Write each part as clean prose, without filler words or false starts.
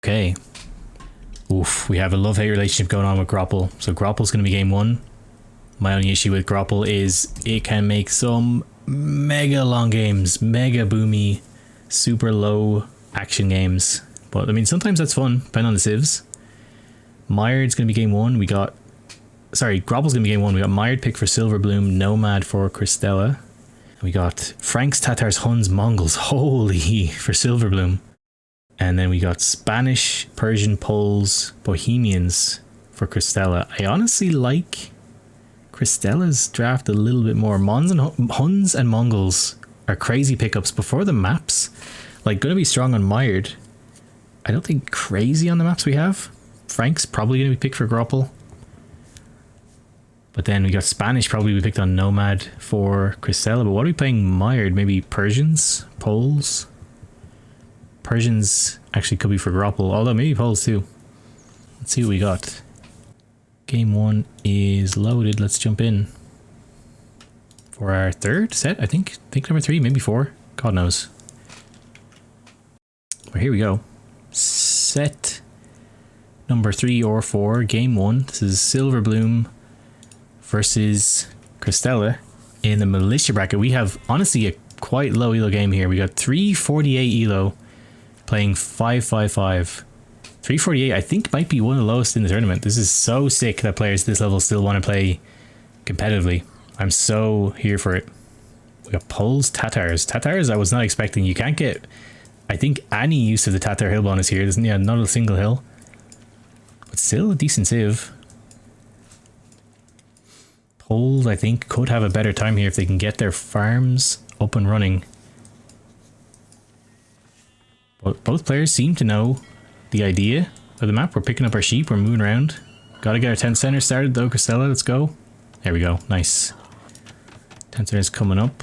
Okay. Oof, we have a love-hate relationship going on with Grapple. So Grapple's going to be game 1. My only issue with Grapple is it can make some mega long games, mega boomy, super low action games. But I mean, sometimes that's fun, depending on the civs. Mired's going to be game 1. Grapple's going to be game 1. We got Mired pick for Silverbloom, Nomad for Crystella. We got Franks, Tatars, Huns, Mongols, holy, for Silverbloom. And then we got Spanish, Persian, Poles, Bohemians for Crystella. I honestly like Crystella's draft a little bit more. Huns and Mongols are crazy pickups before the maps. Like, going to be strong on Mired. I don't think crazy on the maps we have. Frank's probably going to be picked for Grapple. But then we got Spanish, probably we picked on Nomad for Crystella. But what are we playing Mired? Maybe Persians? Poles? Persians actually could be for Grapple, although maybe Poles too. Let's see what we got. Game 1 is loaded. Let's jump in for our 3rd set, I think. I think number 3, maybe 4. God knows. But here we go. Set number 3 or 4, game 1. This is Silverbloom versus Crystella. In the Militia bracket, we have honestly a quite low elo game here. We got 348 elo playing 555. 348 I think might be one of the lowest in the tournament. This is so sick that players at this level still want to play competitively. I'm so here for it. We got Poles, Tatars. Tatars I was not expecting. You can't get, I think, any use of the Tatar hill bonus here. There's not a single hill. But still a decent civ. Poles, I think, could have a better time here if they can get their farms up and running. But both players seem to know the idea of the map. We're picking up our sheep, we're moving around. Gotta get our 10 center started though, Crystella, let's go. There we go, nice. 10 center's coming up.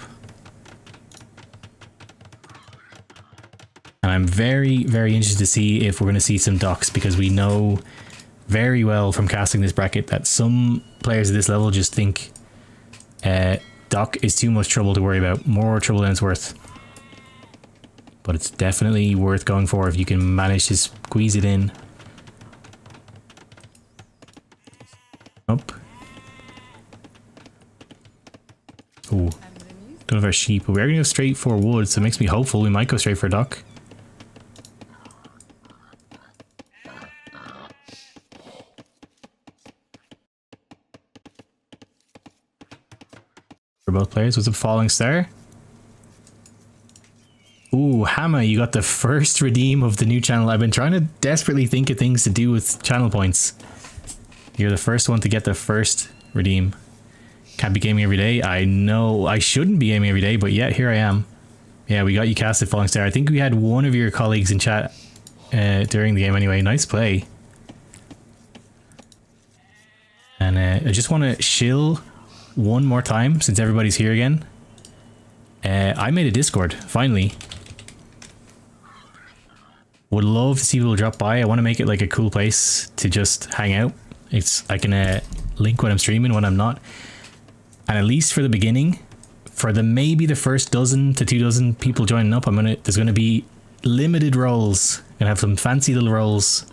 And I'm very, very interested to see if we're going to see some docks, because we know very well from casting this bracket that some players at this level just think dock is too much trouble to worry about, more trouble than it's worth. But it's definitely worth going for if you can manage to squeeze it in. Up. Ooh. Don't have our sheep, but we're gonna go straight for wood, so it makes me hopeful we might go straight for dock. For both players, was a falling star. Ooh, Hammer, you got the first redeem of the new channel. I've been trying to desperately think of things to do with channel points. You're the first one to get the first redeem. Can't be gaming every day. I know I shouldn't be gaming every day, but yet here I am. Yeah, we got you casted Falling Star. I think we had one of your colleagues in chat during the game anyway. Nice play. And I just want to shill one more time since everybody's here again. I made a Discord, finally. Would love to see people drop by. I want to make it like a cool place to just hang out. I can link when I'm streaming, when I'm not. And at least for the beginning, for maybe the first dozen to 2 dozen people joining up, there's gonna be limited roles. Gonna have some fancy little roles.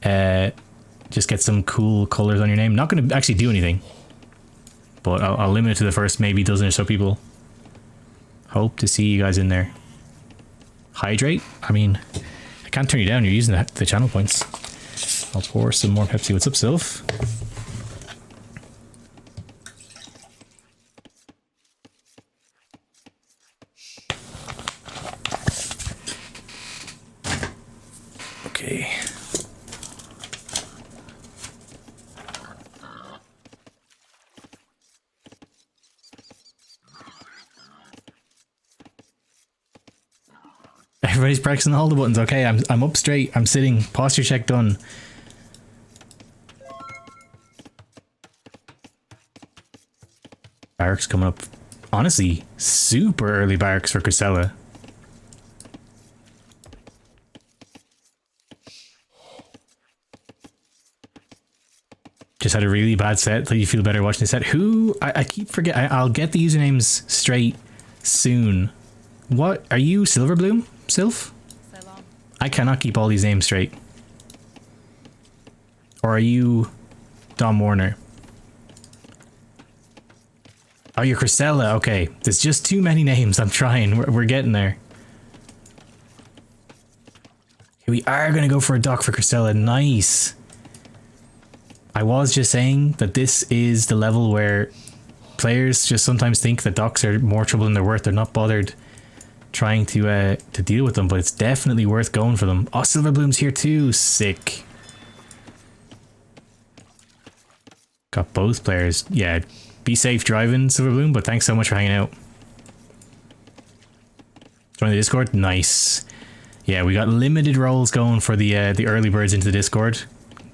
Just get some cool colors on your name. Not gonna actually do anything, but I'll limit it to the first maybe dozen or so people. Hope to see you guys in there. Hydrate? I mean, I can't turn you down. You're using the channel points. I'll pour some more Pepsi. What's up, Sylph? Okay. Everybody's pressing all the buttons. Okay, I'm up straight. I'm sitting. Posture check done. Barracks coming up. Honestly, super early barracks for Crystella. Just had a really bad set. So you feel better watching the set. I keep forgetting. I'll get the usernames straight soon. What are you, Silverbloom? Sylph? I cannot keep all these names straight. Or are you Dom Warner? Oh, you're Crystella. Okay, there's just too many names. I'm trying. We're getting there. Okay, we are going to go for a dock for Crystella. Nice. I was just saying that this is the level where players just sometimes think that docks are more trouble than they're worth. They're not bothered trying to deal with them, but it's definitely worth going for them. Oh, Silverbloom's here too. Sick. Got both players. Yeah, be safe driving, Silverbloom, but thanks so much for hanging out. Join the Discord? Nice. Yeah, we got limited roles going for the early birds into the Discord.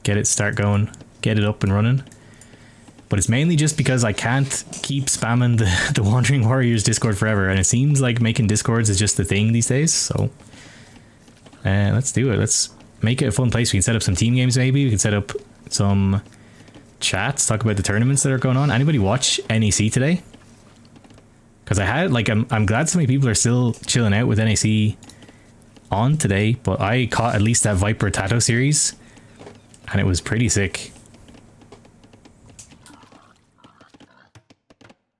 Get it, start going. Get it up and running. But it's mainly just because I can't keep spamming the Wandering Warriors Discord forever, and it seems like making Discords is just the thing these days, so let's do it. Let's make it a fun place. We can set up some team games maybe. We can set up some chats, talk about the tournaments that are going on. Anybody watch NEC today? Because I had, like, I'm glad so many people are still chilling out with NEC on today, but I caught at least that Viper Tato series, and it was pretty sick.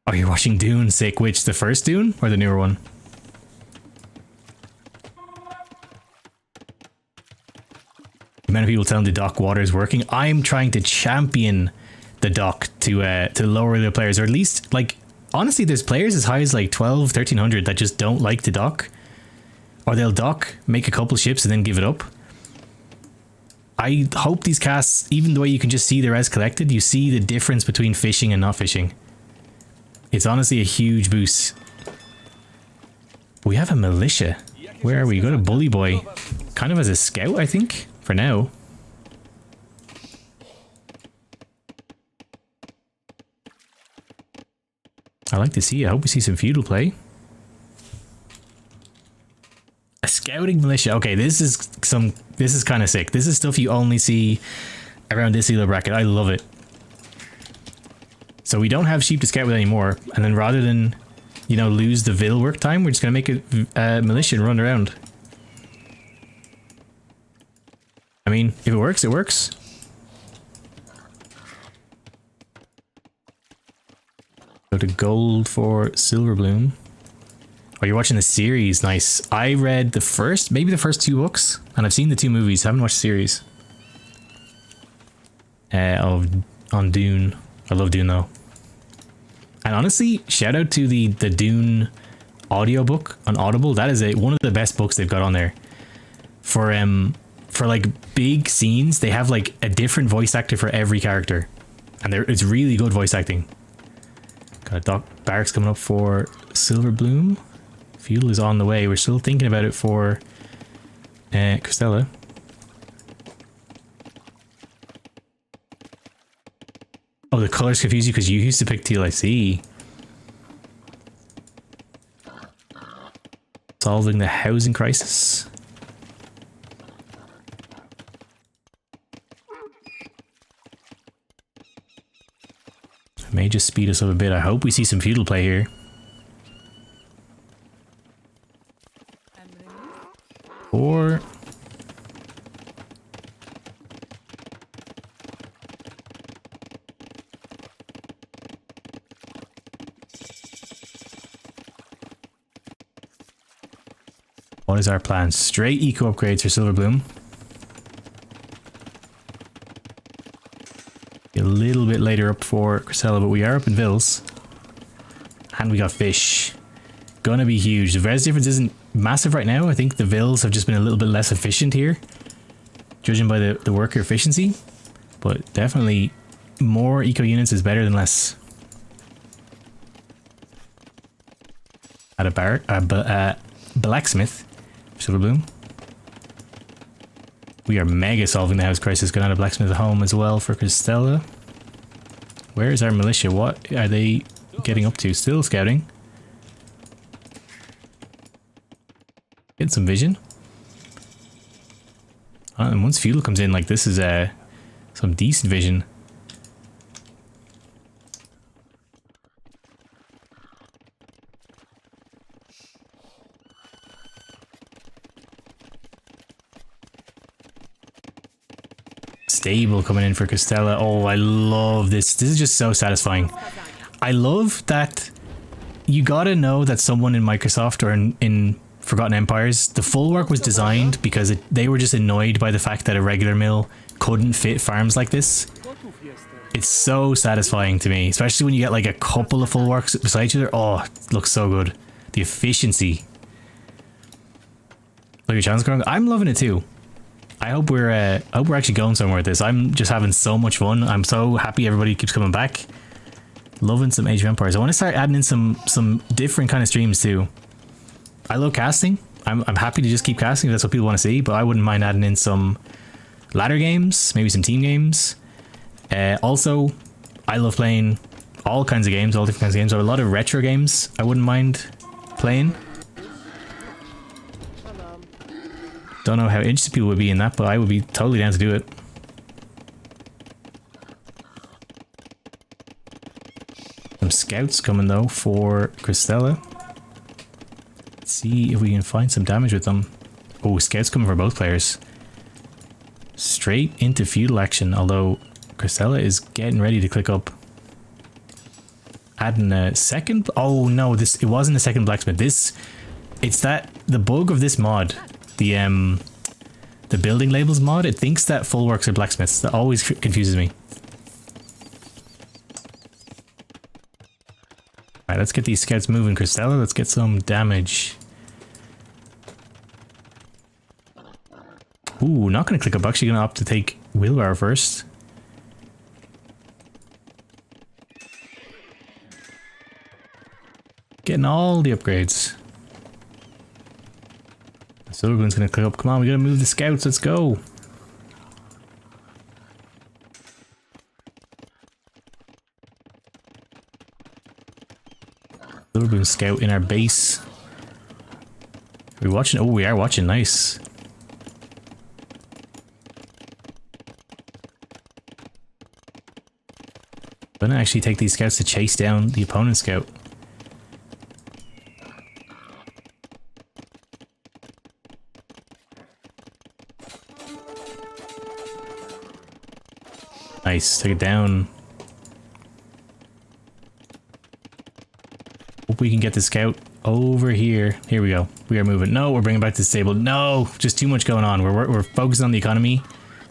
Oh, you're watching Dune, sick. Which, the first Dune or the newer one? The amount of people telling the dock water is working. I'm trying to champion the dock to lower the players, or at least, like, honestly, there's players as high as like 12, 1300 that just don't like to dock, or they'll dock, make a couple ships, and then give it up. I hope these casts, even the way you can just see the res collected, you see the difference between fishing and not fishing. It's honestly a huge boost. We have a militia. Where are we? Go to Bully Boy. Kind of as a scout, I think, for now. I like to see it. I hope we see some feudal play. A scouting militia. Okay, this is kind of sick. This is stuff you only see around this elo bracket. I love it. So we don't have sheep to scout with anymore, and then rather than, you know, lose the Vil work time, we're just gonna make a militia and run around. I mean, if it works, it works. Go to gold for Silverbloom. Oh, you're watching the series. Nice. I read the first, maybe the first 2 books, and I've seen the 2 movies. I haven't watched the series. On Dune. I love Dune though. And honestly, shout out to the Dune audiobook on Audible. That is one of the best books they've got on there. For like big scenes, they have like a different voice actor for every character, and it's really good voice acting. Got a dock barracks coming up for Silverbloom. Feudal is on the way. We're still thinking about it for Crystella. Oh, the colors confuse you because you used to pick teal, I see. Solving the housing crisis. May just speed us up a bit. I hope we see some feudal play here. Or... what is our plan? Straight eco upgrades for Silverbloom. A little bit later up for Crystella, but we are up in Vils. And we got fish. Gonna be huge. The res difference isn't massive right now. I think the Vils have just been a little bit less efficient here, judging by the worker efficiency. But definitely more eco units is better than less. At a blacksmith. Silverbloom. We are mega solving the house crisis. Going out of blacksmith at home as well for Crystella. Where is our militia? What are they getting up to? Still scouting. Get some vision. And once feudal comes in, like, this is some decent vision. stable coming in for Crystella. Oh, I love this. This is just so satisfying. I love that you gotta know that someone in Microsoft or in Forgotten Empires, the full work was designed because they were just annoyed by the fact that a regular mill couldn't fit farms like this. It's so satisfying to me, especially when you get like a couple of full works beside each other. Oh, it looks so good. The efficiency. Look, your channel's growing. I'm loving it too. I hope we're actually going somewhere with this. I'm just having so much fun. I'm so happy everybody keeps coming back. Loving some Age of Empires. I want to start adding in some different kind of streams too. I love casting. I'm happy to just keep casting if that's what people want to see, but I wouldn't mind adding in some ladder games, maybe some team games. Also, I love playing all kinds of games, all different kinds of games. There are a lot of retro games I wouldn't mind playing. Don't know how interested people would be in that, but I would be totally down to do it. Some scouts coming though for Crystella. Let's see if we can find some damage with them. Oh, scouts coming for both players. Straight into feudal action, although Crystella is getting ready to click up. Adding a second. Oh no, it wasn't a second blacksmith. It's that the bug of this mod, the building labels mod. It thinks that full works are blacksmiths. That always confuses me. Alright, let's get these scouts moving, Crystella. Let's get some damage. Ooh, not gonna click up. Actually gonna opt to take wheelbarrow first. Getting all the upgrades. Silverbloom's gonna click up. Come on, we gotta move the scouts. Let's go. Silverbloom scout in our base. Are we watching? Oh, we are watching. Nice. I'm gonna actually take these scouts to chase down the opponent's scout. Nice, take it down. Hope we can get the scout over here. Here we go. We are moving. No, we're bringing back the stable. No, just too much going on. We're focused on the economy. You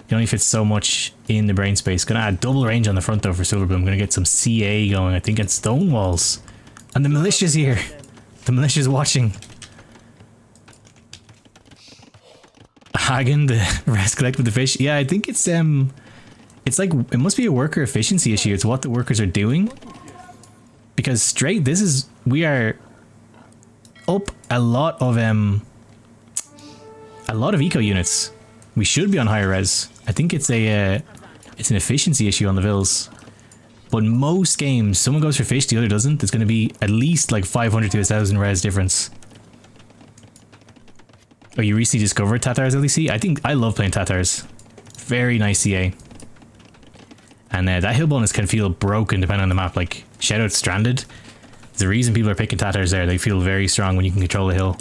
can only fit so much in the brain space. Gonna add double range on the front though for Silverbloom. Gonna get some CA going. I think it's stone walls. And the militia's here. The militia's watching. Hagen, the rest collect with the fish. Yeah, I think it's like, it must be a worker efficiency issue. It's what the workers are doing. Because straight, we are up a lot of eco units. We should be on higher res. I think it's an efficiency issue on the vills. But most games, someone goes for fish, the other doesn't. It's going to be at least like 500 to 1,000 res difference. Oh, you recently discovered Tatars LEC? I love playing Tatars. Very nice CA. And that hill bonus can feel broken depending on the map. Like, Shoutout Stranded. The reason people are picking Tatars there, they feel very strong when you can control the hill.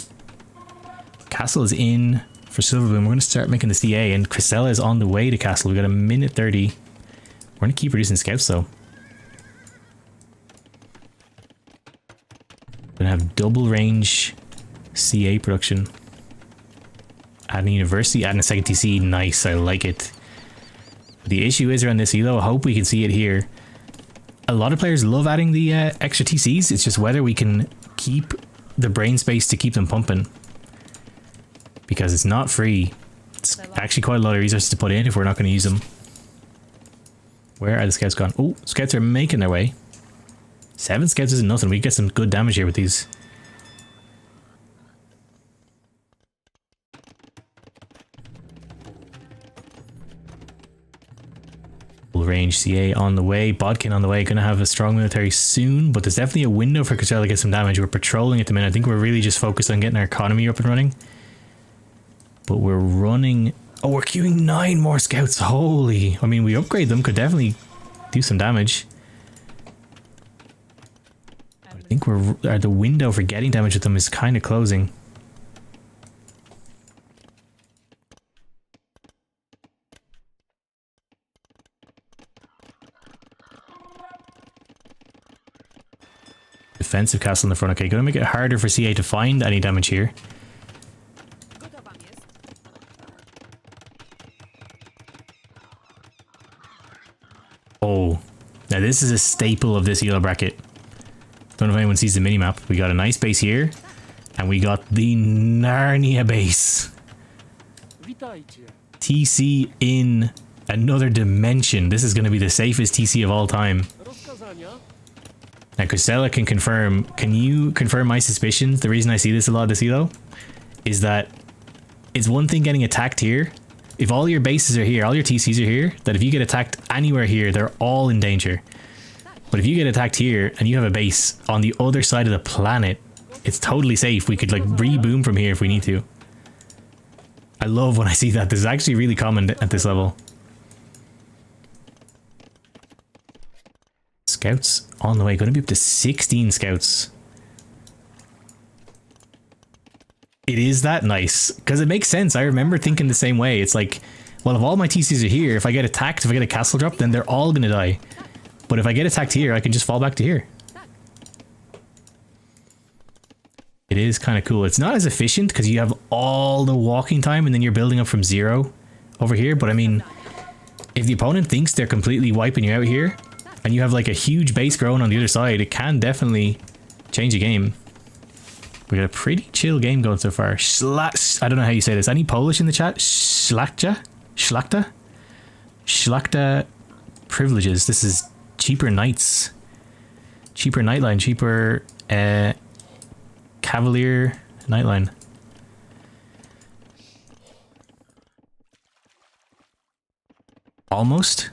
Castle is in for Silverbloom. We're going to start making the CA, and Crystella is on the way to Castle. We've got a minute 30. We're going to keep reducing scouts, though. We're going to have double range CA production. Adding a university, adding a second TC. Nice, I like it. The issue is around this elo. I hope we can see it here. A lot of players love adding the extra TCs. It's just whether we can keep the brain space to keep them pumping. Because it's not free. It's actually quite a lot of resources to put in if we're not going to use them. Where are the scouts gone? Oh, scouts are making their way. 7 scouts isn't nothing. We get some good damage here with these. Range CA on the way, Bodkin on the way. Gonna have a strong military soon, but there's definitely a window for Crystella to get some damage. We're patrolling at the minute. I think we're really just focused on getting our economy up and running. But we're running... Oh, we're queuing 9 more scouts. Holy... I mean, we upgrade them. Could definitely do some damage. I think the window for getting damage with them is kind of closing. defensive castle in the front. Okay, gonna make it harder for CA to find any damage here. Oh, now this is a staple of this yellow bracket. Don't know if anyone sees the minimap. We got a nice base here, and we got the Narnia base. TC in another dimension. This is going to be the safest TC of all time. Now, Crystella can confirm. Can you confirm my suspicions? The reason I see this a lot this elo is that it's one thing getting attacked here. If all your bases are here, all your TCs are here, that if you get attacked anywhere here, they're all in danger. But if you get attacked here and you have a base on the other side of the planet, it's totally safe. We could like reboom from here if we need to. I love when I see that. This is actually really common at this level. Scouts on the way. Going to be up to 16 scouts. It is that nice. Because it makes sense. I remember thinking the same way. It's like, well, if all my TCs are here, if I get attacked, if I get a castle drop, then they're all going to die. But if I get attacked here, I can just fall back to here. It is kind of cool. It's not as efficient because you have all the walking time and then you're building up from 0 over here. But I mean, if the opponent thinks they're completely wiping you out here and you have like a huge base growing on the other side, it can definitely change a game. We got a pretty chill game going so far. I don't know how you say this. Any Polish in the chat? Szlachta? Szlachta privileges. This is cheaper knights. Cheaper nightline. Cheaper Cavalier nightline. Almost.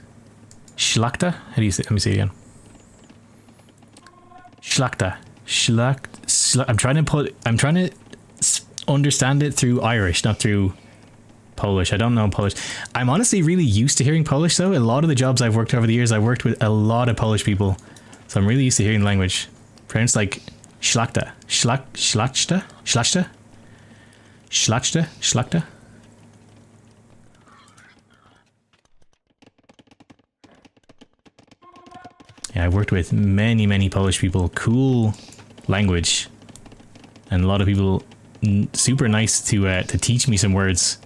Szlachta? How do you say? Let me say it again. Szlachta. I'm trying to understand it through Irish, not through Polish. I don't know Polish. I'm honestly really used to hearing Polish though. A lot of the jobs I've worked over the years, I've worked with a lot of Polish people. So I'm really used to hearing the language. Pronounced like Szlachta. Szlachta? Yeah, I've worked with many Polish people. Cool language. And a lot of people super nice to teach me some words.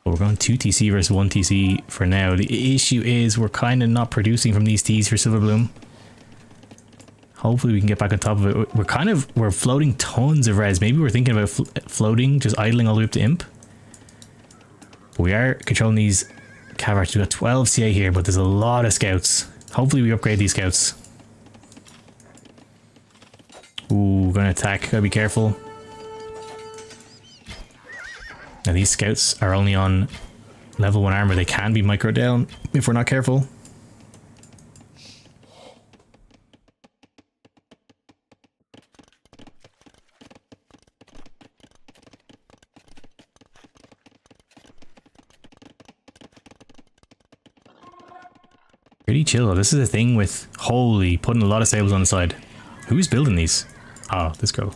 But we're going 2 TC versus 1 TC for now. The issue is we're kind of not producing from these Ts for Silverbloom. Hopefully we can get back on top of it. We're floating tons of res. Maybe we're thinking about floating, just idling all the way up to imp. But we are controlling these cav. We got 12 CA here, but there's a lot of scouts. Hopefully we upgrade these scouts. Ooh, gonna attack. Gotta be careful. Now these scouts are only on level 1 armor. They can be micro down if we're not careful. Pretty chill. This is a thing with holy putting a lot of sables on the side. Who's building these? Oh, this girl.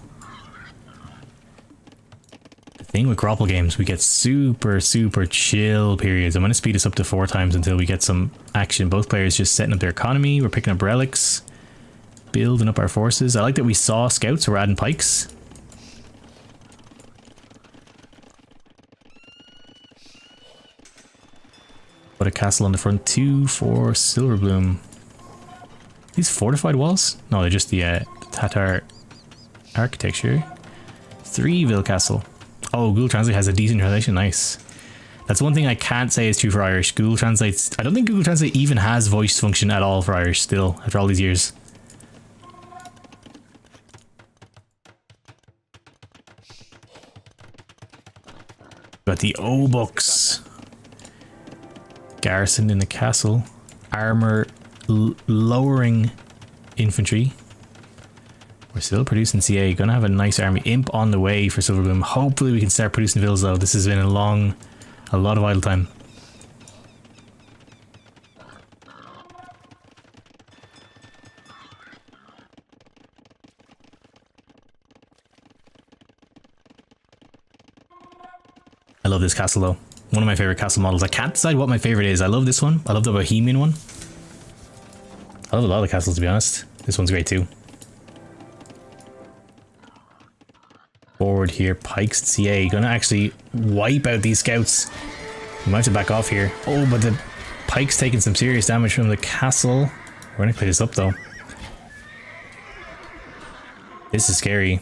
The thing with grapple games, we get super chill periods. I'm going to speed this up to 4 times until we get some action. Both players just setting up their economy. We're picking up relics, building up our forces. I like that we saw scouts, so we're adding pikes. Put a castle on the front 2 for Silverbloom. These fortified walls? No, they're just the Tatar architecture. 3 Castle. Oh, Google Translate has a decent translation. Nice. That's one thing I can't say is true for Irish. Google Translates... I don't think Google Translate even has voice function at all for Irish still, after all these years. Got the O-Books. Garrison in the castle. Armor lowering infantry. We're still producing CA. Gonna have a nice army. Imp on the way for Silverbloom. Hopefully we can start producing villas though. This has been a lot of idle time. I love this castle though. One of my favorite castle models. I can't decide what my favorite is. I love this one. I love the Bohemian one. I love a lot of castles, to be honest. This one's great too. Forward here, pikes, CA. Gonna actually wipe out these scouts. We might have to back off here. Oh, but the pike's taking some serious damage from the castle. We're gonna clear this up though. This is scary.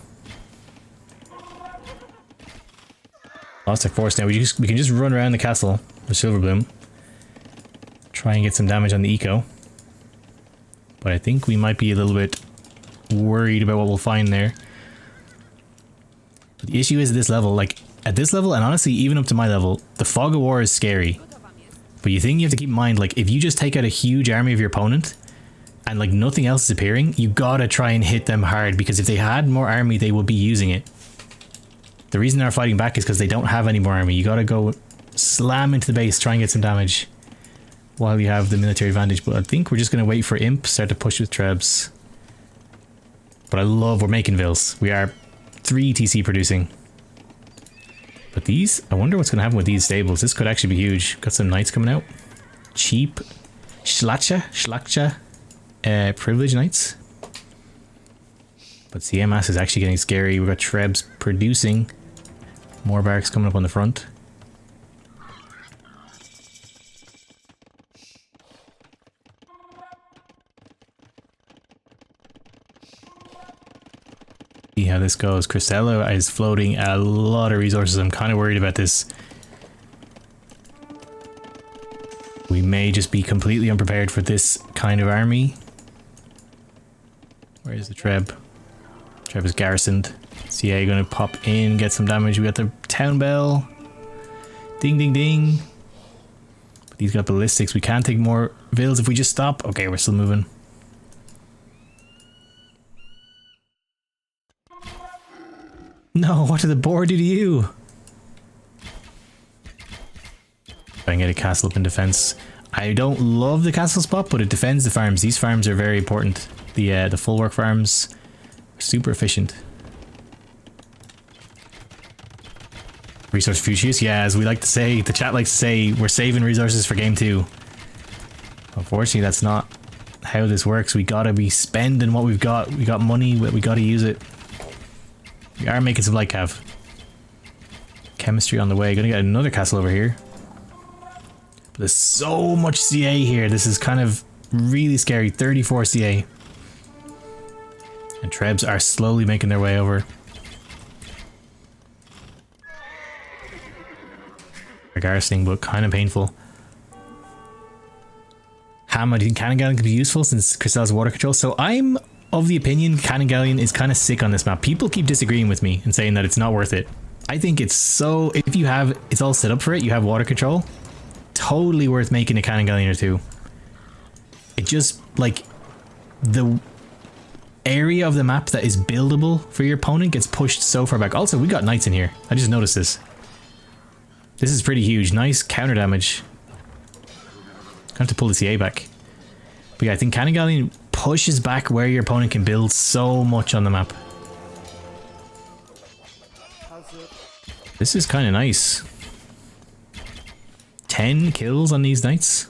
Lost our force now. We can just run around the castle with Silverbloom. Try and get some damage on the eco. But I think we might be a little bit worried about what we'll find there. But the issue is at this level, like at this level, and honestly even up to my level, the fog of war is scary. But you think you have to keep in mind, like if you just take out a huge army of your opponent and like nothing else is appearing, you gotta try and hit them hard, because if they had more army they would be using it. The reason they're fighting back is because they don't have any more army. You gotta go slam into the base, try and get some damage while you have the military advantage. But I think we're just gonna wait for Imp, start to push with Trebs. But I love, we're making Vils. We are 3 TC producing. But these, I wonder what's gonna happen with these stables. This could actually be huge. Got some knights coming out. Cheap Schlacha privilege knights. But CMS is actually getting scary. We've got Trebs producing. More barracks coming up on the front. See how this goes. Crystella is floating a lot of resources. I'm kind of worried about this. We may just be completely unprepared for this kind of army. Where is the Treb? Treb is garrisoned. CA gonna pop in, get some damage. We got the town bell. Ding ding ding. But these got ballistics. We can't take more Vils if we just stop. Okay, we're still moving. No, what did the board do to you? Try and get a castle up in defense. I don't love the castle spot, but it defends the farms. These farms are very important. The full work farms are super efficient. Resource Fuchsius, yeah, as we like to say, the chat likes to say, we're saving resources for game 2. Unfortunately, that's not how this works. We gotta be spending what we've got. We got money, but we gotta use it. We are making some light cav. Chemistry on the way. Gonna get another castle over here. But there's so much CA here. This is kind of really scary. 34 CA. And Trebs are slowly making their way over. Garrisoning, but kind of painful. Hammer, do you think Cannon Galleon could be useful since Crystella's water control? So I'm of the opinion Cannon Galleon is kind of sick on this map. People keep disagreeing with me and saying that it's not worth it. I think it's so, if you have, it's all set up for it, you have water control, totally worth making a Cannon Galleon or two. It just, like, the area of the map that is buildable for your opponent gets pushed so far back. Also, we got knights in here. I just noticed this. This is pretty huge. Nice counter damage. Gonna have to pull the CA back. But yeah, I think Cannon Galleon pushes back where your opponent can build so much on the map. This is kind of nice. 10 kills on these knights.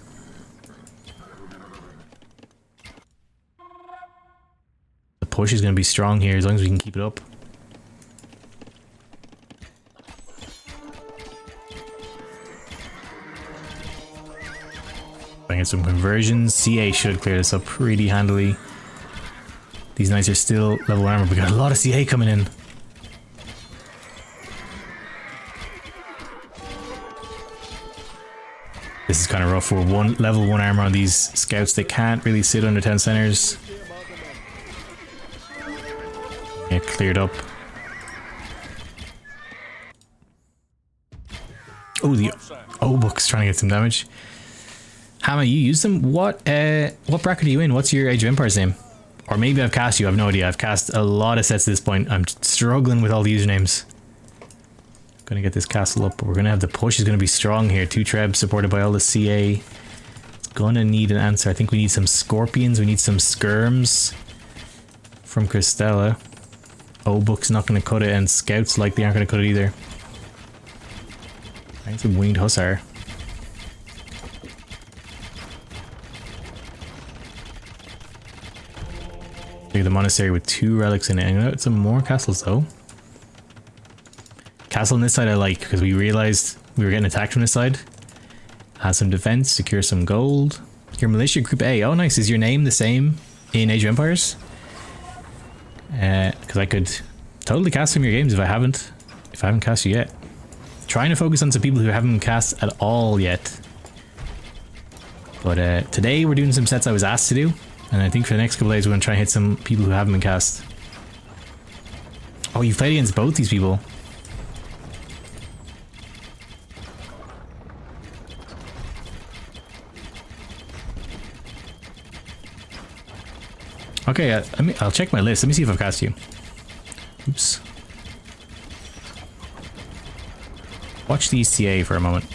The push is going to be strong here as long as we can keep it up. Get some conversions. CA should clear this up pretty handily. These knights are still level 1 armor. We got a lot of CA coming in. This is kind of rough. We're level 1 armor on these scouts. They can't really sit under 10 centers. Get cleared up. Oh, the O-Book's trying to get some damage. Hammer, you use them? What bracket are you in? What's your Age of Empires name? Or maybe I've cast you, I have no idea. I've cast a lot of sets at this point. I'm struggling with all the usernames. Gonna get this castle up, but we're gonna have the push is gonna be strong here. 2 Trebs supported by all the CA. It's gonna need an answer. I think we need some Scorpions, we need some Skirms from Crystella. O-Book's not gonna cut it, and Scouts likely aren't gonna cut it either. I need some Winged Hussar. Look at the monastery with 2 relics in it. And got some more castles though. Castle on this side I like because we realized we were getting attacked from this side. Has some defense, secure some gold. Your militia group A. Oh nice, is your name the same in Age of Empires? Because I could totally cast some of your games if I haven't cast you yet. Trying to focus on some people who haven't cast at all yet. But today we're doing some sets I was asked to do. And I think for the next couple of days we're going to try and hit some people who haven't been cast. Oh, you've played against both these people. Okay, I'll check my list. Let me see if I've cast you. Oops. Watch the CA for a moment.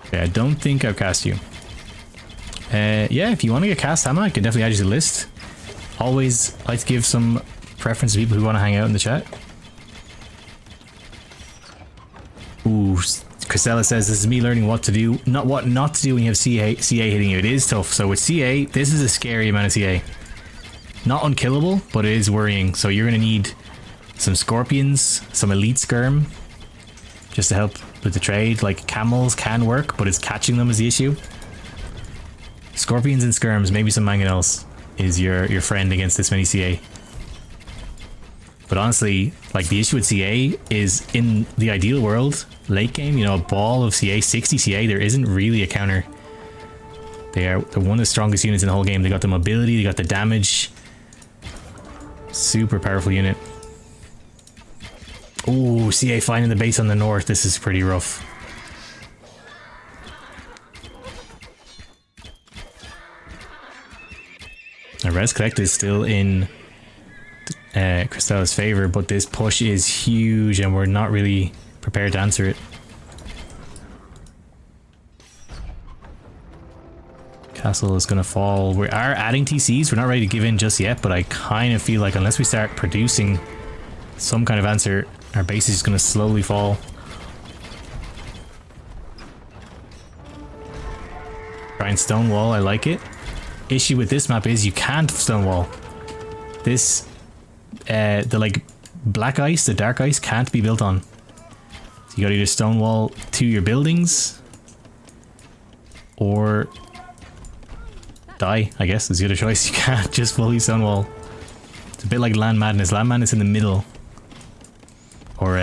Okay, I don't think I've cast you. Yeah, if you want to get cast, Hannah, I can definitely add you to the list. Always like to give some preference to people who want to hang out in the chat. Ooh, Crystella says this is me learning what to do, not what not to do when you have CA hitting you. It is tough. So with CA, this is a scary amount of CA. Not unkillable, but it is worrying. So you're going to need some scorpions, some elite skirm, just to help with the trade. Like camels can work, but it's catching them is the issue. Scorpions and skirms, maybe some mangonels is your friend against this many CA. But honestly, like the issue with CA is in the ideal world, late game, you know, a ball of CA, 60 CA, there isn't really a counter. They're one of the strongest units in the whole game. They got the mobility, they got the damage. Super powerful unit. Oh, CA finding the base on the north. This is pretty rough. Now, Res Collect is still in Crystella's favor, but this push is huge and we're not really prepared to answer it. Castle is going to fall. We are adding TCs. We're not ready to give in just yet, but I kind of feel like unless we start producing some kind of answer, our base is going to slowly fall. Try and stonewall. I like it. Issue with this map is you can't stonewall. This the like black ice, the dark ice can't be built on. So you gotta either stonewall to your buildings or die, I guess is the other choice. You can't just fully stonewall. It's a bit like Land Madness. Land Madness in the middle. Or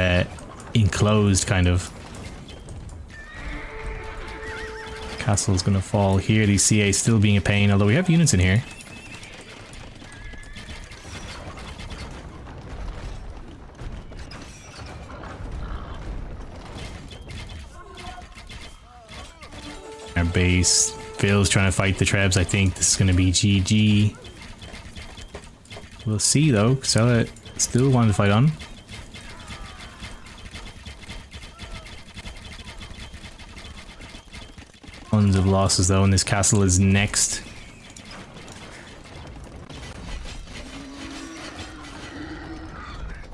enclosed kind of. Castle's gonna fall here. These CA still being a pain, although we have units in here. Our base. Phil's trying to fight the Trebs. I think this is gonna be GG. We'll see though. Crystella still wanting to fight on. Tons of losses though, and this castle is next.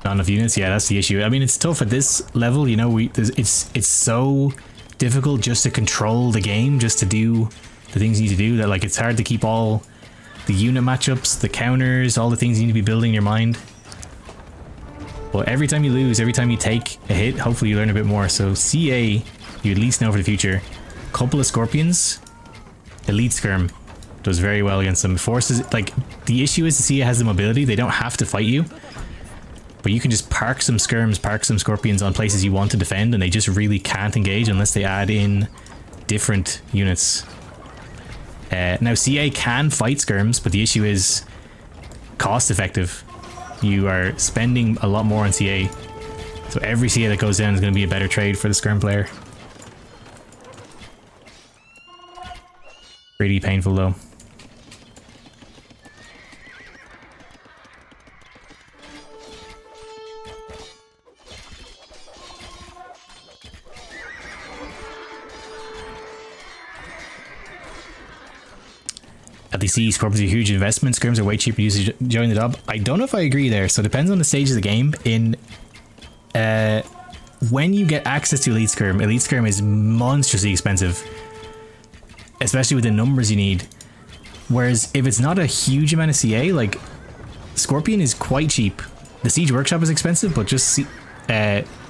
Not enough units. Yeah, that's the issue. I mean, it's tough at this level. You know, it's so difficult just to control the game, just to do the things you need to do. That like it's hard to keep all the unit matchups, the counters, all the things you need to be building in your mind. But every time you lose, every time you take a hit, hopefully you learn a bit more. So CA, you at least know for the future. Couple of scorpions, elite skirm does very well against them. Forces, like the issue is the CA has the mobility. They don't have to fight you, but you can just park some skirms, park some scorpions on places you want to defend, and they just really can't engage unless they add in different units. Now CA can fight skirms, but the issue is cost effective. You are spending a lot more on CA, so every CA that goes down is going to be a better trade for the skirm player. Pretty painful though. LTC, Scorpions are a huge investment. Skirms are way cheaper to use to join the job. I don't know if I agree there. So it depends on the stage of the game. In when you get access to Elite Skirm is monstrously expensive. Especially with the numbers you need. Whereas if it's not a huge amount of CA, like Scorpion is quite cheap. The Siege Workshop is expensive, but just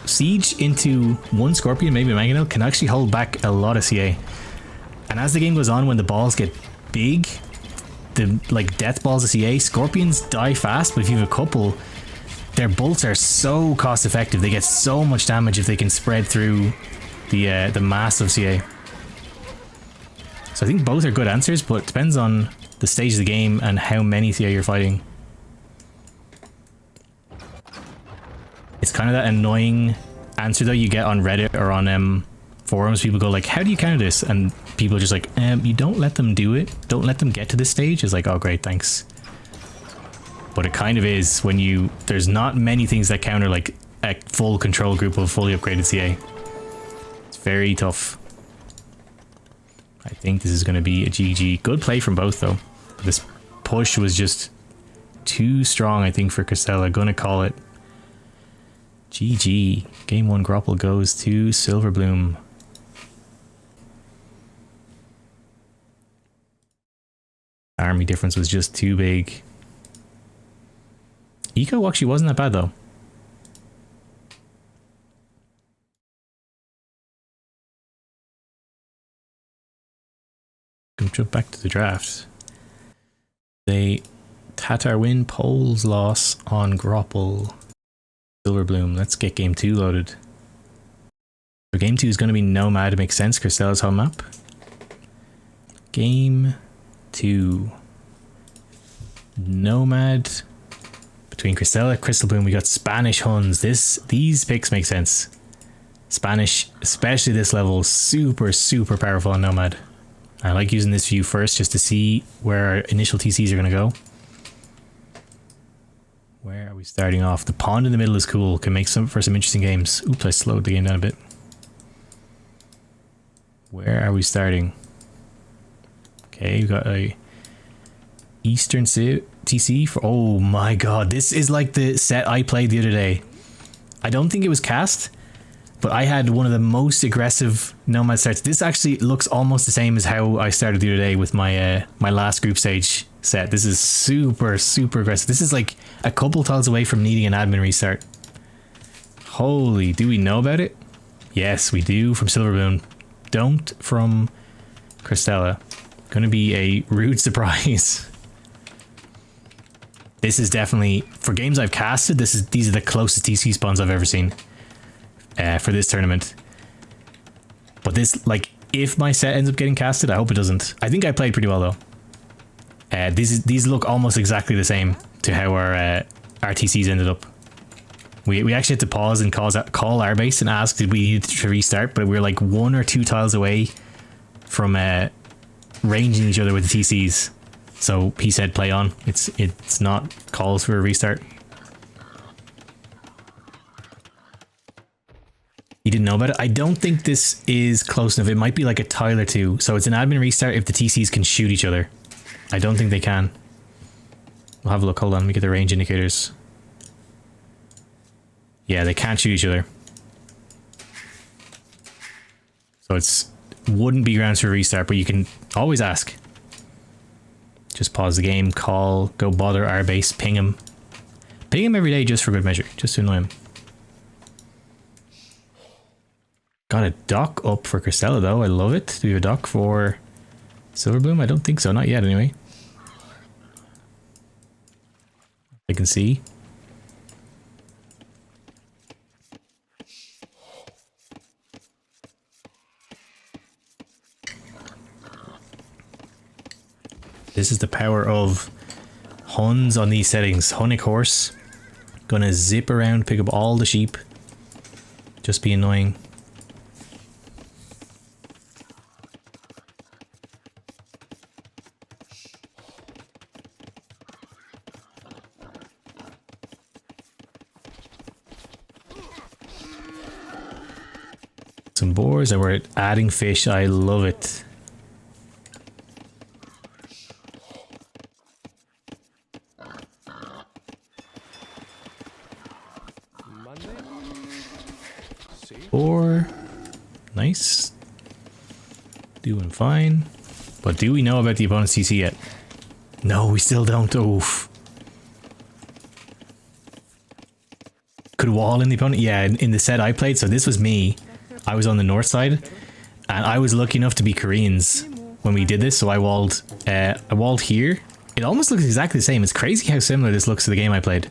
Siege into one Scorpion, maybe a Mangonel, can actually hold back a lot of CA. And as the game goes on, when the balls get big, the like death balls of CA, Scorpions die fast, but if you have a couple, their bolts are so cost effective. They get so much damage if they can spread through the mass of CA. So I think both are good answers, but it depends on the stage of the game and how many CA you're fighting. It's kind of that annoying answer though you get on Reddit or on forums. People go like, how do you counter this? And people are just like, you don't let them do it. Don't let them get to this stage. It's like, oh great, thanks. But it kind of is when there's not many things that counter like a full control group of fully upgraded CA. It's very tough. I think this is going to be a GG. Good play from both though. This push was just too strong, I think, for Crystella. Gonna call it GG. Game 1 Grapple goes to Silverbloom. Army difference was just too big. Eco actually wasn't that bad though. Jump back to the draft. They Tatar win, Poles loss on Grapple. Silverbloom. Let's get game 2 loaded. So game 2 is going to be Nomad. It makes sense. Crystella's home map. Game 2. Nomad. Between Crystella, Crystalbloom, we got Spanish Huns. These picks make sense. Spanish, especially this level, super powerful on Nomad. I like using this view first just to see where our initial TCs are going to go. Where are we starting off? The pond in the middle is cool. Can make for some interesting games. Oops, I slowed the game down a bit. Where are we starting? Okay, we got a Eastern TC for... Oh my god, this is like the set I played the other day. I don't think it was cast, but I had one of the most aggressive Nomad starts. This actually looks almost the same as how I started the other day with my my last group stage set. This is super aggressive. This is like a couple tiles away from needing an admin restart. Holy, do we know about it? Yes, we do from Silverbloom. Don't from Crystella. Gonna be a rude surprise. This is definitely, for games I've casted, these are the closest TC spawns I've ever seen for this tournament. But this, like, if my set ends up getting casted, I hope it doesn't. I think I played pretty well though. These look almost exactly the same to how our TCs ended up. We actually had to pause and call our base and ask did we need to restart, but we were like 1 or 2 tiles away from ranging each other with the TCs. So he said play on. It's not calls for a restart. You didn't know about it? I don't think this is close enough. It might be like a tile or 2. So it's an admin restart if the TCs can shoot each other. I don't think they can. We'll have a look. Hold on, let me get the range indicators. Yeah, they can't shoot each other. So wouldn't be grounds for a restart, but you can always ask. Just pause the game, call, go bother our base, ping him. Ping him every day just for good measure, just to annoy him. Got a dock up for Crystella though, I love it. Do we have a dock for Silverbloom? I don't think so, not yet anyway. I can see. This is the power of Huns on these settings. Hunnic horse. Gonna zip around, pick up all the sheep. Just be annoying. Some boars, and we're adding fish. I love it. 4. Nice. Doing fine. But do we know about the opponent's TC yet? No, we still don't. Oof. Could wall in the opponent? Yeah, in the set I played, so this was me. I was on the north side, and I was lucky enough to be Koreans when we did this, so I walled here. It almost looks exactly the same. It's crazy how similar this looks to the game I played.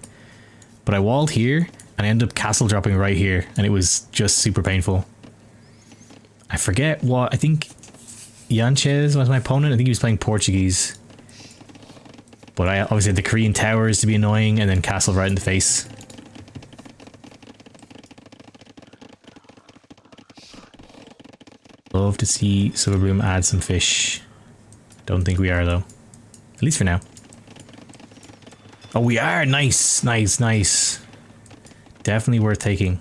But I walled here, and I ended up castle dropping right here, and it was just super painful. I forget what, I think Yanchez was my opponent. I think he was playing Portuguese. But I obviously had the Korean towers to be annoying, and then castle right in the face. Love to see Silverbloom add some fish. Don't think we are though. At least for now. Oh, we are! Nice! Nice, nice. Definitely worth taking.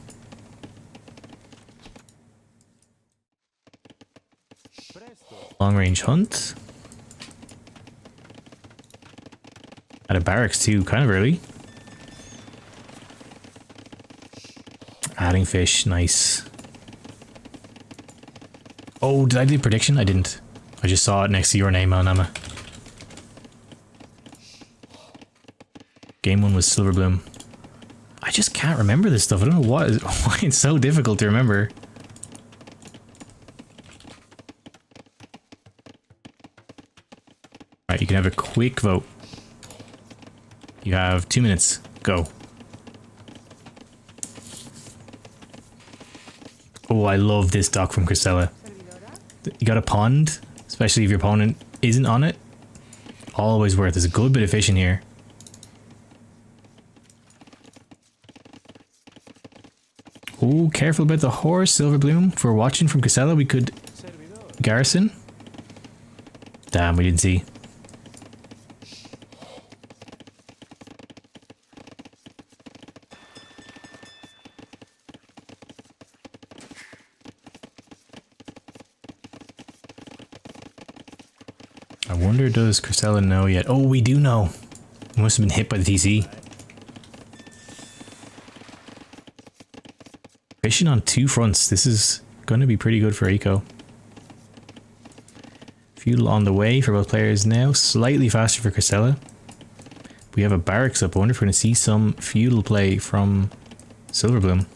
Long range hunt. At a barracks too, kind of early. Adding fish, nice. Oh, did I do prediction? I didn't. I just saw it next to your name, Anama. Game 1 was Silverbloom. I just can't remember this stuff. I don't know why it's so difficult to remember. Alright, you can have a quick vote. You have 2 minutes. Go. Oh, I love this dock from Crystella. You got a pond, especially if your opponent isn't on it. Always worth. There's a good bit of fish in here. Oh, careful about the horse, Silverbloom. If we're watching from Crystella, we could garrison. Damn, we didn't see. I wonder, does Crystella know yet? Oh, we do know. We must have been hit by the TC. Fishing on 2 fronts. This is going to be pretty good for Eco. Feudal on the way for both players now. Slightly faster for Crystella. We have a barracks up. I wonder if we're going to see some feudal play from Silverbloom.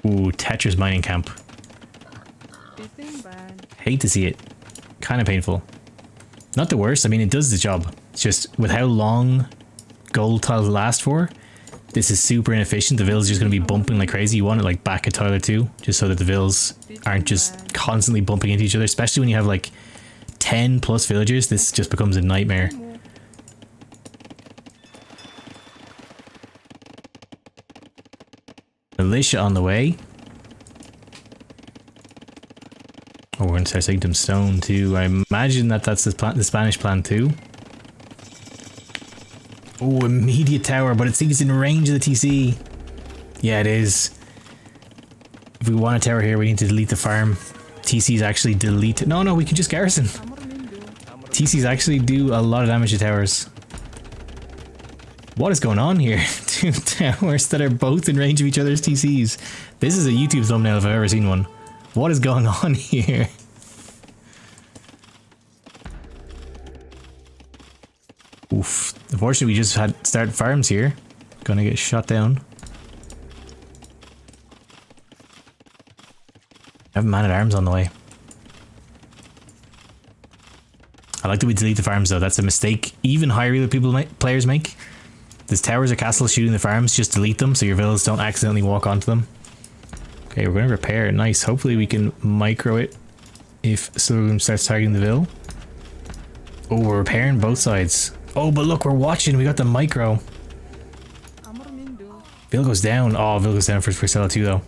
Ooh, Tetris mining camp. Hate to see it. Kind of painful. Not the worst. I mean, it does the job. It's just with how long gold tiles last for, this is super inefficient. The villas are just going to be bumping like crazy. You want it like back at Tyler 2, just so that the villas aren't just constantly bumping into each other, especially when you have like 10 plus villagers. This just becomes a nightmare. Militia on the way. Oh, we're going to start Sanctum Stone too. I imagine that that's the Spanish plan too. Oh, immediate tower, but it seems in range of the TC. Yeah, it is. If we want a tower here, we need to delete the farm. TC's actually delete. No, we can just garrison. TC's actually do a lot of damage to towers. What is going on here? 2 towers that are both in range of each other's TCs. This is a YouTube thumbnail if I've ever seen one. What is going on here? Oof. Unfortunately, we just had start farms here. Gonna get shot down. I have man at arms on the way. I like that we delete the farms though. That's a mistake even higher elo players make. There's towers or castles shooting the farms, just delete them so your villas don't accidentally walk onto them. Okay, we're going to repair. Nice. Hopefully we can micro it if Silverbloom starts targeting the vill. Oh, we're repairing both sides. Oh, but look, we're watching. We got the micro. Vill goes down. Oh, Vill goes down for Crystella too, though.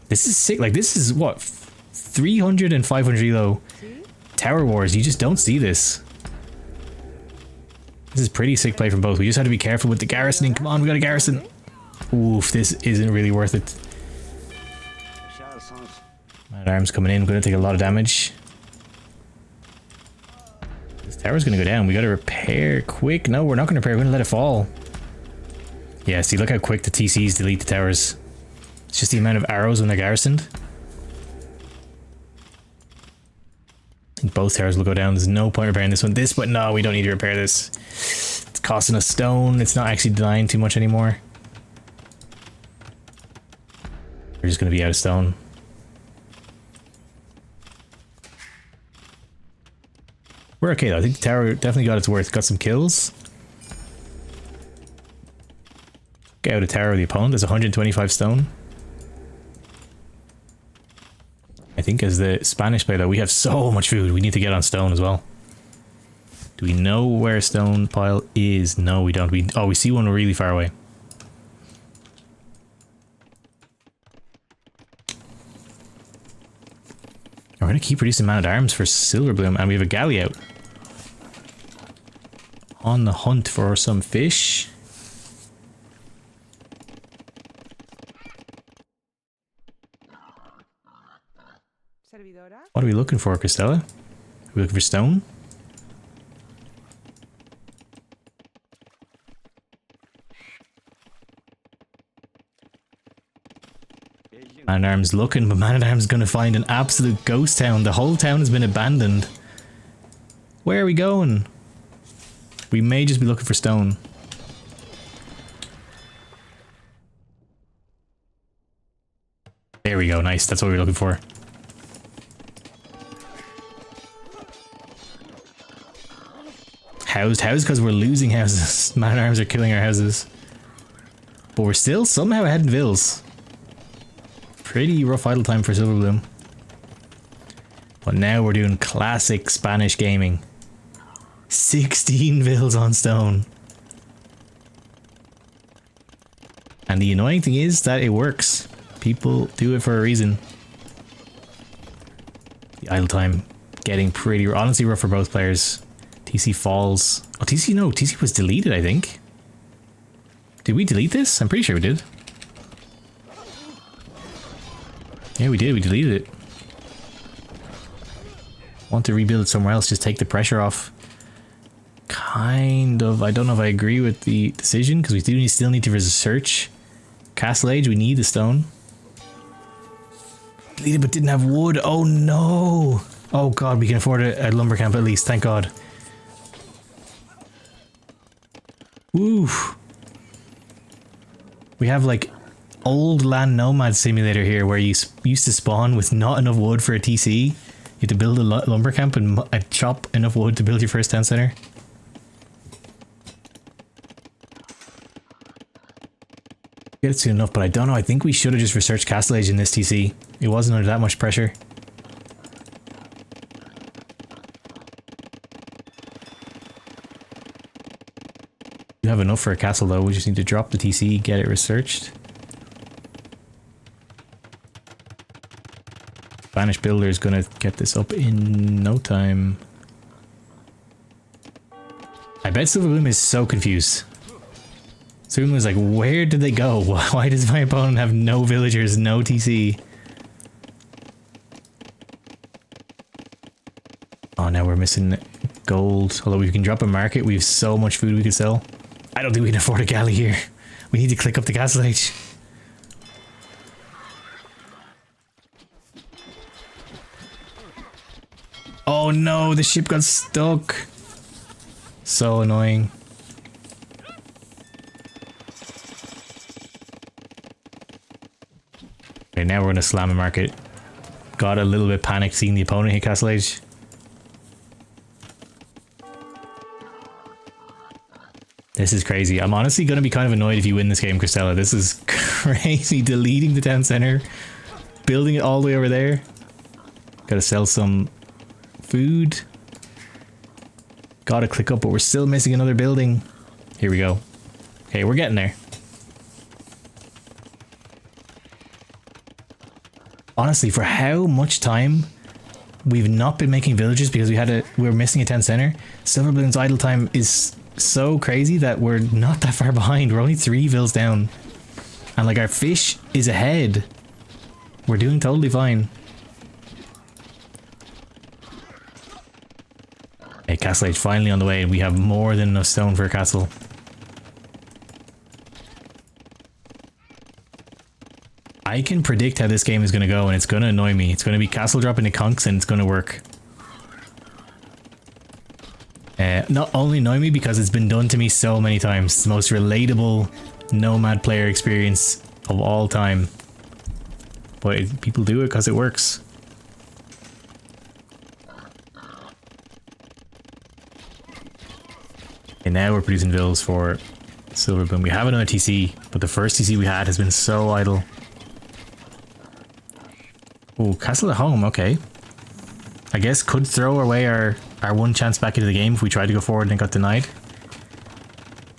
This is sick. Like, this is what? 300 and 500 elo tower wars. You just don't see this. This is pretty sick play from both. We just have to be careful with the garrisoning. Come on, we got a garrison. Oof, this isn't really worth it. Man at arms coming in. Going to take a lot of damage. Tower's gonna go down. We gotta repair quick. No, we're not gonna repair. We're gonna let it fall. Yeah, see, look how quick the TCs delete the towers. It's just the amount of arrows when they're garrisoned. I think both towers will go down. There's no point repairing this one. This, but no, we don't need to repair this. It's costing us stone. It's not actually denying too much anymore. We're just gonna be out of stone. We're okay though. I think the tower definitely got its worth. Got some kills. Get out a tower with the opponent. There's 125 stone. I think as the Spanish player though, we have so much food. We need to get on stone as well. Do we know where a stone pile is? No, we don't. We see one really far away. We're going to keep producing man-at-arms for Silverbloom, and we have a galley out. On the hunt for some fish. What are we looking for, Crystella? Are we looking for stone? Man-at-arms looking, but Man-at-arms is going to find an absolute ghost town. The whole town has been abandoned. Where are we going? We may just be looking for stone. There we go, nice. That's what we were looking for. Housed because we're losing houses. Man-at-arms are killing our houses. But we're still somehow ahead in vills. Pretty rough idle time for Silverbloom. But now we're doing classic Spanish gaming. 16 vills on stone. And the annoying thing is that it works. People do it for a reason. The idle time getting pretty honestly rough for both players. TC falls. Oh, TC no. TC was deleted, I think. Did we delete this? I'm pretty sure we did. Yeah, we did. We deleted it. Want to rebuild it somewhere else. Just take the pressure off. Kind of. I don't know if I agree with the decision because we do still need to research Castle Age. We need the stone. Deleted but didn't have wood. Oh no. Oh god, we can afford a lumber camp at least. Thank god. Woo. We have like old land nomad simulator here where you used to spawn with not enough wood for a TC. You had to build a lumber camp and chop enough wood to build your first town center. Get it soon enough, but I don't know. I think we should have just researched Castle Age in this TC. It wasn't under that much pressure. We have enough for a castle though. We just need to drop the TC, get it researched. Spanish builder is gonna get this up in no time. I bet Silverbloom is so confused. Silverbloom is like, where did they go? Why does my opponent have no villagers, no TC? Oh, now we're missing gold. Although we can drop a market, we have so much food we could sell. I don't think we can afford a galley here. We need to click up the Castle Age. Oh no, the ship got stuck. So annoying. Okay, now we're gonna slam a market. Got a little bit panicked seeing the opponent hit Castle Age. This is crazy. I'm honestly gonna be kind of annoyed if you win this game, Crystella. This is crazy. Deleting the town center. Building it all the way over there. Gotta sell some food. Gotta click up, but we're still missing another building. Here we go. Okay, we're getting there. Honestly, for how much time we've not been making villages because we were missing a town center, Silverbloom's idle time is so crazy that we're not that far behind. We're only 3 vills down. And like our fish is ahead. We're doing totally fine. Okay, Castle Age finally on the way. We have more than enough stone for a castle. I can predict how this game is going to go, and it's going to annoy me. It's going to be castle dropping the conks, and it's going to work. Not only annoy me because it's been done to me so many times. It's the most relatable Nomad player experience of all time. But people do it because it works. And now we're producing vills for Silverbloom. We have another TC, but the first TC we had has been so idle. Oh, castle at home, okay. I guess could throw away our one chance back into the game if we tried to go forward and got denied.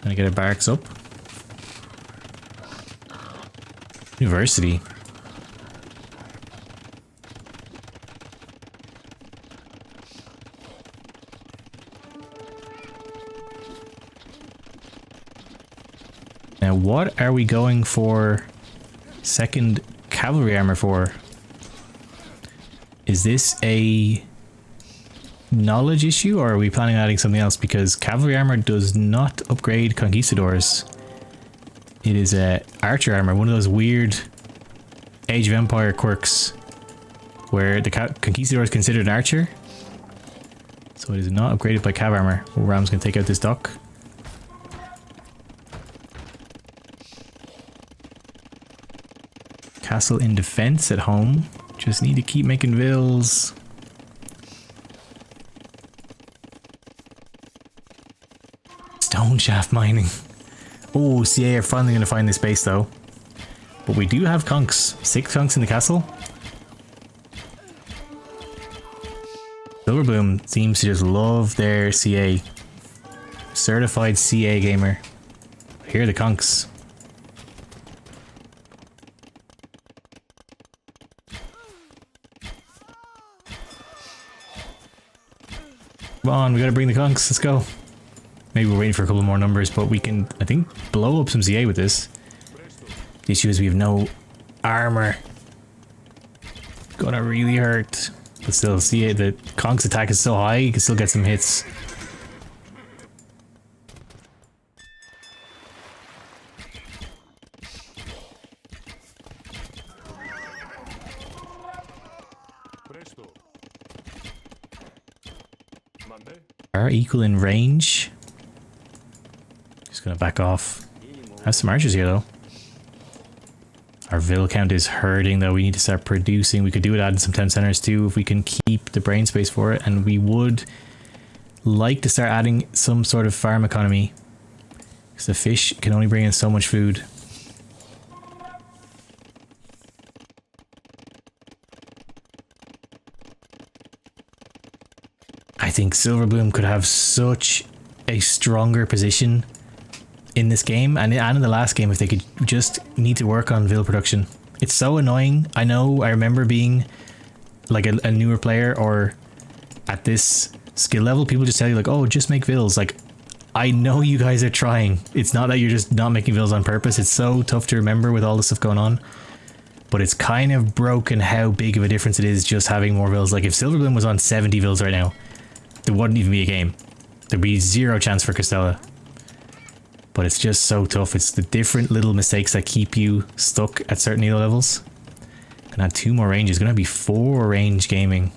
Gonna get our barracks up. University. Now what are we going for second cavalry armor for? Is this a knowledge issue, or are we planning on adding something else? Because cavalry armor does not upgrade conquistadors. It is a archer armor, one of those weird Age of Empire quirks where the conquistador is considered an archer. So it is not upgraded by cav armor. Oh, Ram's gonna take out this dock. Castle in defense at home. Just need to keep making vills. Stone shaft mining. Oh, CA are finally going to find this base though. But we do have conks. 6 conks in the castle. Silverbloom seems to just love their CA. Certified CA gamer. Here are the conks. Come on, we gotta bring the conks. Let's go. Maybe we're waiting for a couple more numbers, but we can, I think, blow up some CA with this. The issue is we have no armor. Gonna really hurt. But still, CA, the conks attack is so high, you can still get some hits. Are equal in range. Just gonna back off. I have some archers here though. Our vill count is hurting though. We need to start producing. We could do it adding some town centers too if we can keep the brain space for it. And we would like to start adding some sort of farm economy. Because the fish can only bring in so much food. I think Silverbloom could have such a stronger position in this game and in the last game if they could just need to work on vill production. It's so annoying. I know, I remember being like a newer player or at this skill level, people just tell you like, oh, just make vills. Like, I know you guys are trying. It's not that you're just not making vills on purpose. It's so tough to remember with all the stuff going on. But it's kind of broken how big of a difference it is just having more vills. Like if Silverbloom was on 70 vills right now, there wouldn't even be a game. There'd be zero chance for Crystella. But it's just so tough. It's the different little mistakes that keep you stuck at certain elo levels. Gonna add 2 more ranges. Gonna be 4 range gaming.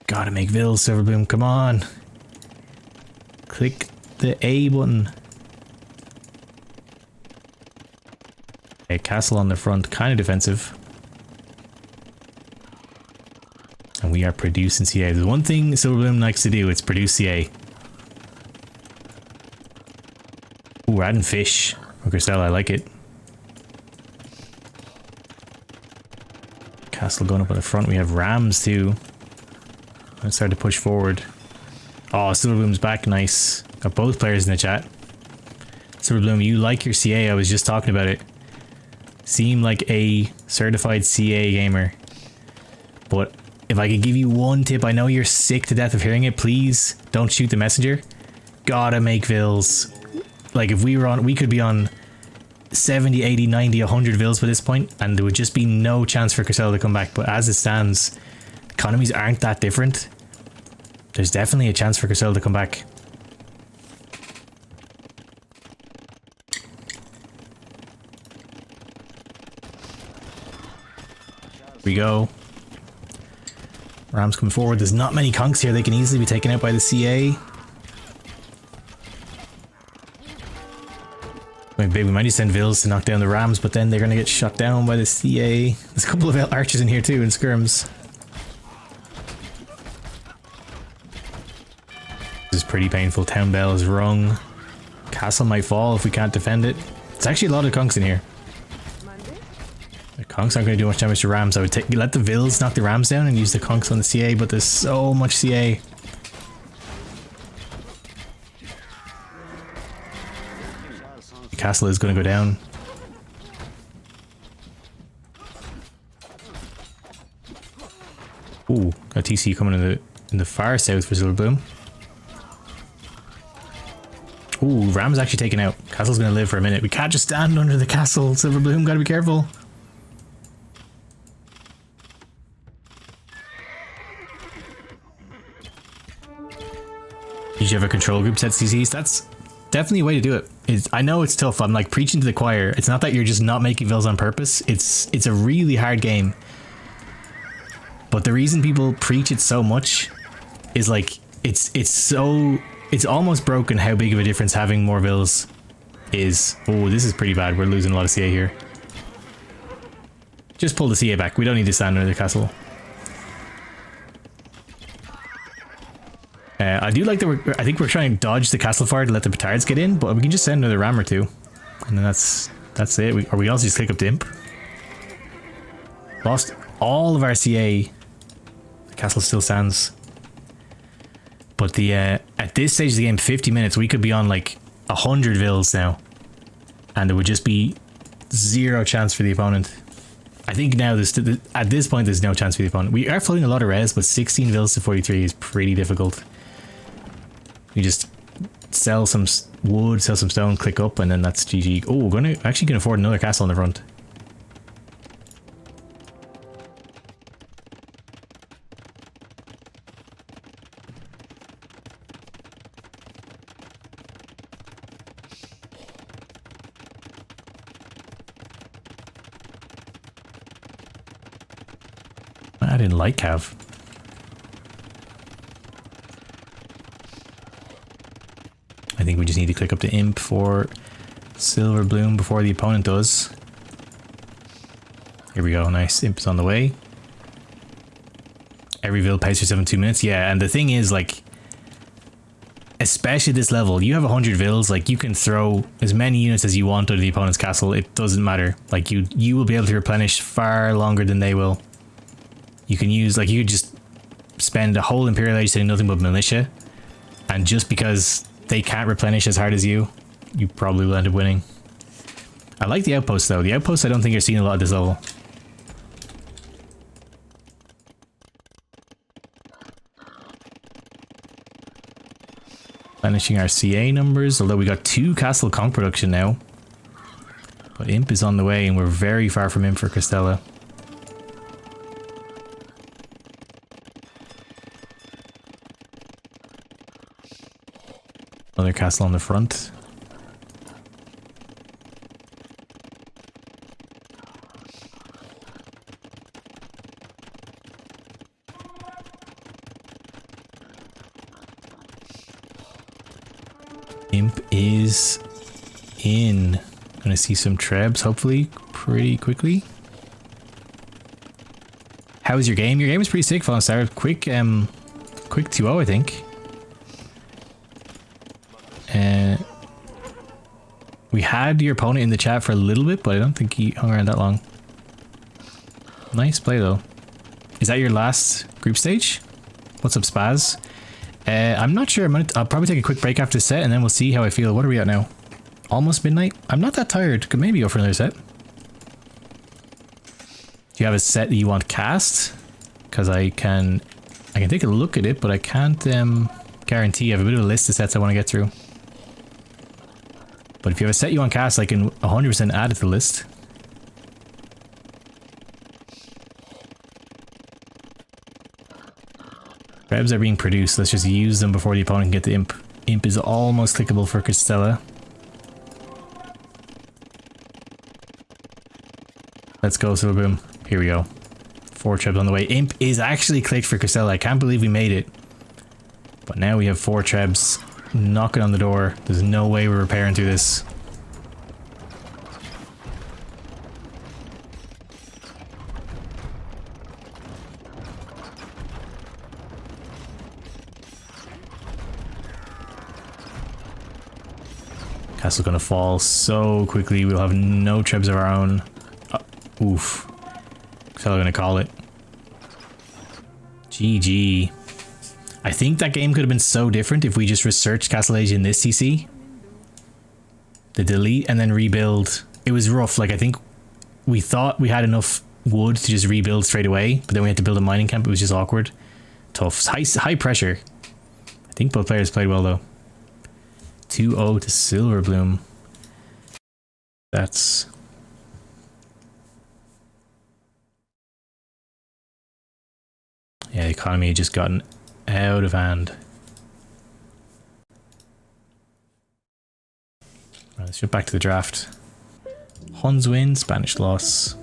Gotta make vills, Silverbloom. Come on. Click the A button. A castle on the front, kind of defensive. And we are producing CA. There's one thing Silverbloom likes to do, it's produce CA. Ooh, we're adding fish. Oh, Crystella, I like it. Castle going up on the front. We have rams too. Let's start to push forward. Oh, Silverbloom's back. Nice. Got both players in the chat. Silverbloom, you like your CA. I was just talking about it. Seem like a certified CA gamer. But if I could give you one tip, I know you're sick to death of hearing it. Please don't shoot the messenger. Gotta make vills. Like if we were on, we could be on 70, 80, 90, 100 vills by this point, and there would just be no chance for Crystella to come back. But as it stands, economies aren't that different, there's definitely a chance for Crystella to come back. Here we go. Rams coming forward. There's not many conks here. They can easily be taken out by the CA. Maybe we might need to send Vils to knock down the Rams, but then they're going to get shot down by the CA. There's a couple of archers in here too, in skirms. This is pretty painful. Town bell is rung. Castle might fall if we can't defend it. There's actually a lot of conks in here. The conks aren't going to do much damage to Rams. I would let the Vils knock the Rams down and use the conks on the CA, but there's so much CA. The castle is going to go down. Ooh, got TC coming in the far south for Silverbloom. Ooh, Ram's actually taken out. Castle's going to live for a minute. We can't just stand under the castle. Silverbloom, gotta be careful. Did you have a control group set CCs? That's definitely a way to do it. I know it's tough. I'm like preaching to the choir. It's not that you're just not making Vils on purpose. It's a really hard game. But the reason people preach it so much is like it's almost broken how big of a difference having more Vils is. Oh, this is pretty bad. We're losing a lot of CA here. Just pull the CA back. We don't need to stand under the castle. I do like that I think we're trying to dodge the castle fire to let the petards get in, but we can just send another ram or two. And then that's it. Or we also just click up the imp. Lost all of our CA. The castle still stands. But at this stage of the game, 50 minutes, we could be on like 100 Vils now. And there would just be zero chance for the opponent. I think now at this point there's no chance for the opponent. We are floating a lot of res, but 16 Vils to 43 is pretty difficult. You just sell some wood, sell some stone, click up, and then that's GG. Oh, we're actually gonna afford another castle in the front. I didn't like Cav. I think we just need to click up the imp for Silverbloom before the opponent does. Here we go, nice. Imp is on the way. Every Vil pays yourself in 2 minutes. Yeah, and the thing is, like, especially this level, you have 100 Vils, like, you can throw as many units as you want out of the opponent's castle. It doesn't matter. Like, you will be able to replenish far longer than they will. You can use, like, you could just spend a whole Imperial Age saying nothing but Militia, and just because they can't replenish as hard as you probably will end up winning. I like the outposts though. The outposts I don't think you're seeing a lot at this level. Replenishing our CA numbers, although we got 2 castle conk production now. But imp is on the way and we're very far from imp for Crystella. Another castle on the front. Imp is in. Gonna see some trebs, hopefully, pretty quickly. How was your game? Your game was pretty sick, Fallen Star. Quick 2-0, I think. We had your opponent in the chat for a little bit, but I don't think he hung around that long. Nice play though. Is that your last group stage? What's up, Spaz? I'm not sure. I'll probably take a quick break after the set and then we'll see how I feel. What are we at now? Almost midnight? I'm not that tired. Could maybe go for another set. Do you have a set that you want cast? Because I can take a look at it, but I can't guarantee. I have a bit of a list of sets I want to get through. But if you have a set you want cast, I can 100% add it to the list. Rebs are being produced. Let's just use them before the opponent can get the imp. Imp is almost clickable for Crystella. Let's go, Silverboom. Here we go. 4 trebs on the way. Imp is actually clicked for Crystella. I can't believe we made it. But now we have 4 trebs knocking on the door. There's no way we're repairing through this. Castle's gonna fall so quickly. We'll have no trebs of our own. Oof. So gonna call it. GG. I think that game could have been so different if we just researched Castle Age in this CC. The delete and then rebuild. It was rough. Like, I think we thought we had enough wood to just rebuild straight away, but then we had to build a mining camp. It was just awkward. Tough. High pressure. I think both players played well though. 2-0 to Silverbloom. That's... yeah, the economy had just gotten out of hand. Right, let's jump back to the draft. Huns win, Spanish loss.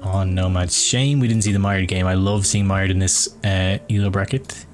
On Nomads. Shame we didn't see the Mired game. I love seeing Mired in this Elo bracket.